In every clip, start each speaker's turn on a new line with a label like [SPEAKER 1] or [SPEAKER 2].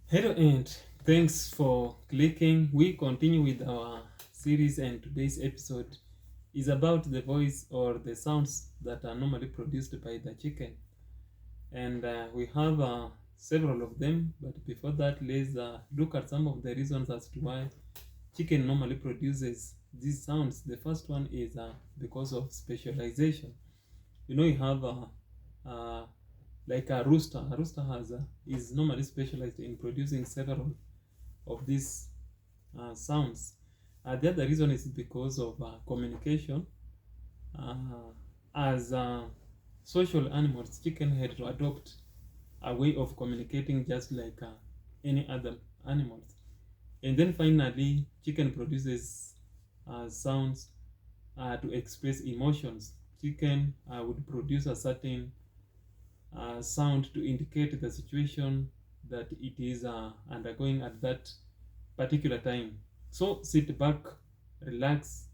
[SPEAKER 1] Hello and thanks for clicking. We continue with our series, and today's episode is about the voice or the sounds that are normally produced by the chicken. And we have several of them, but before that, let's look at some of the reasons as to why chicken normally produces these sounds. The first one is because of specialization. You have uh, like a rooster. A rooster is normally specialized in producing several of these sounds. The other reason is because of communication. Uh, as social animals, chicken had to adopt a way of communicating just like any other animals. And then finally, chicken produces sounds to express emotions. Chicken would produce a certain sound to indicate the situation that it is undergoing at that particular time. So sit back, relax,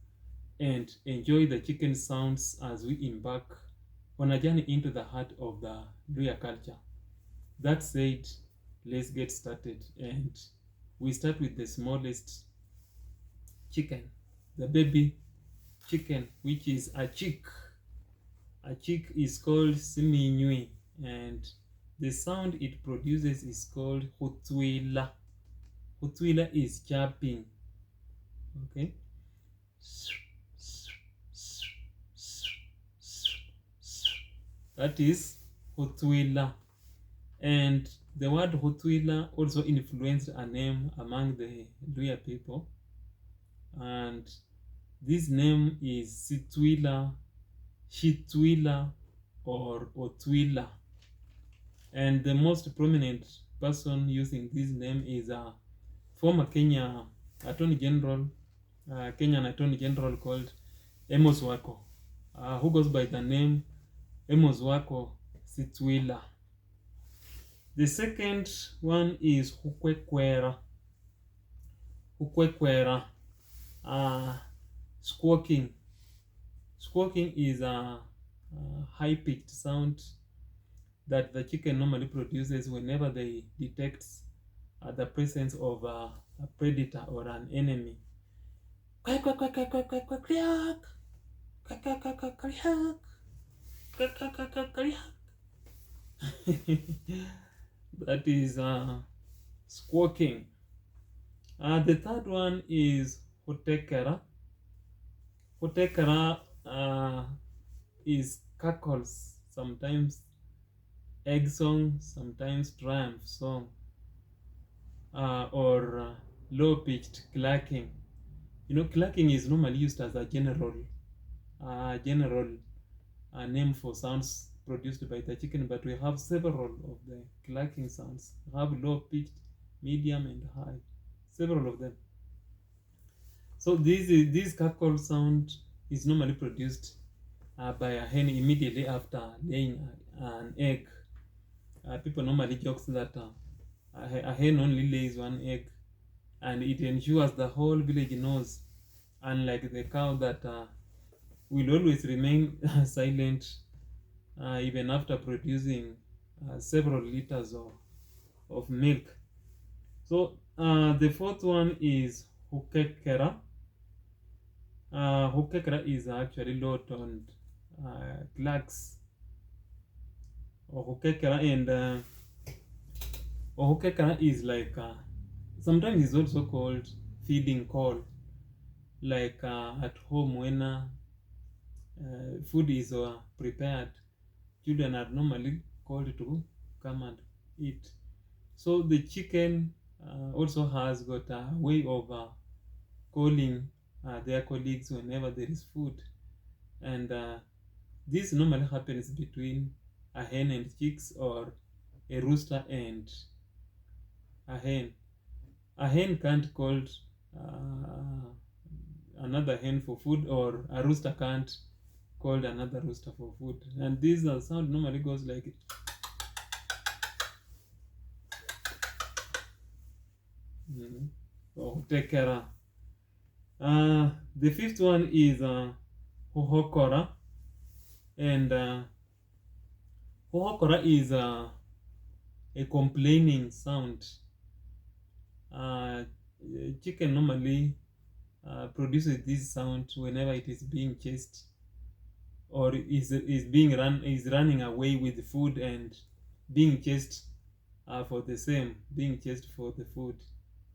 [SPEAKER 1] and enjoy the chicken sounds as we embark on a journey into the heart of the Luyia culture. That said, let's get started. And we start with the smallest chicken, the baby chicken, which is a chick. A chick is called siminyui, and the sound it produces is called hutwila. Hutwila is chirping. Okay. That is hutwila. And the word hutwila also influenced a name among the Luyia people. And this name is Sitwila, Shitwila, or Otwila. And the most prominent person using this name is former Kenyan Attorney General called Amos Wako, who goes by the name Amos Wako Sitwila. The second one is Hukwekwera. Hukwekwera. Squawking. Squawking is a high-pitched sound that the chicken normally produces whenever they detect the presence of a predator or an enemy. Quack, quack, quack, quack, quack, quack, quack, quack. Quack, quack, quack, quack, quack, quack, quack, quack, quack, quack. That is squawking. The third one is hotekera. Hotekera is cackles, sometimes egg song, sometimes triumph song, or low-pitched clacking. Clacking is normally used as a general name for sounds produced by the chicken, but we have several of the clacking sounds. We have low-pitched, medium, and high. Several of them. So this cackle sound is normally produced by a hen immediately after laying an egg. People normally joke that a hen only lays one egg, and it ensures the whole village knows, unlike the cow that will always remain silent even after producing several liters of milk. So the fourth one is hukekera. Hukekera is actually low-toned clacks. Hukekera and hukekera is like sometimes it's also called feeding call, like at home when food is prepared, children are normally called to come and eat. So the chicken also has got a way of calling their colleagues whenever there is food, and this normally happens between a hen and chicks, or a rooster and a hen. A hen can't call another hen for food, or a rooster can't call another rooster for food. And this sound normally goes like it. So take care. The fifth one is hohokora, and Hohokora is a complaining sound. Uh, Chicken normally produces this sound whenever it is being chased or is running away with food and being chased for the same, being chased for the food.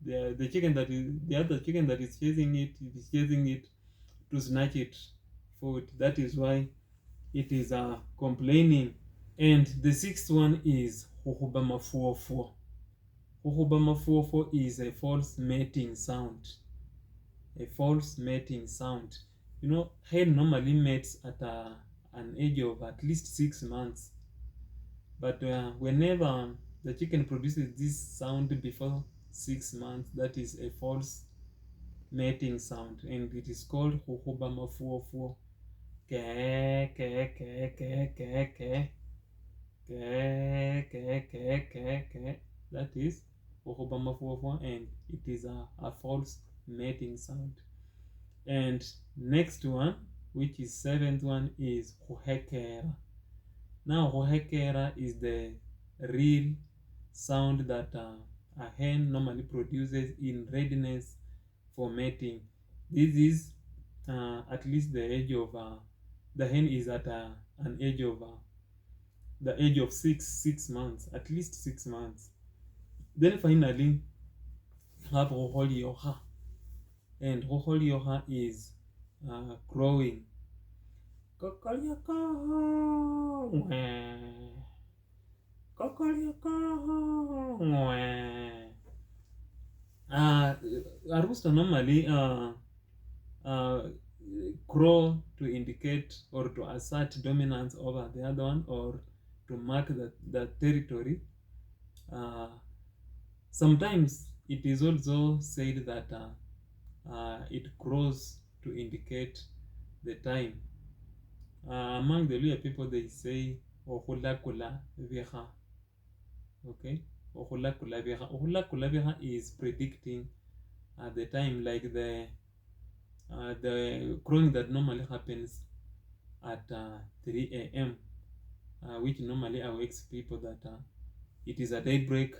[SPEAKER 1] The chicken that is the other chicken that is chasing it, it is chasing it to snatch it food. That is why it is complaining. And the sixth one is hohobamafuofo. Hohobamafuofo is a false mating sound. A false mating sound. You know, hen normally mates at an age of at least 6 months. But whenever the chicken produces this sound before 6 months, that is a false mating sound, and it is called hohobamafuofo. Ke ke ke ke ke ke ke ke ke ke ke. That is hohobamafuofo, and it is a false mating sound. And next one, which is seventh one, is hohekera. Now hohekera is the real sound that a hen normally produces in readiness for mating. This is at least the age of the hen is at an age of the age of 6 months, at least 6 months. Then finally have hoholioha, and hoholioha is crowing. Kokolioko, kokolioko, a rooster normally uh, crow to indicate or to assert dominance over the other one, or to mark the territory. Sometimes it is also said that it crows to indicate the time. Among the Luyia people, they say ohulakula vieha. Okay, ohulakula vieha. Ohulakula vieha is predicting the time, like the crowing that normally happens at 3 a.m., which normally awakes people that it is a daybreak.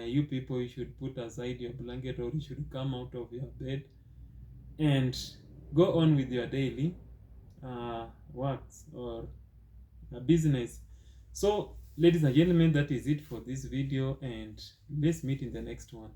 [SPEAKER 1] You people, you should put aside your blanket, or you should come out of your bed and go on with your daily works or business. So, ladies and gentlemen, that is it for this video, and let's meet in the next one.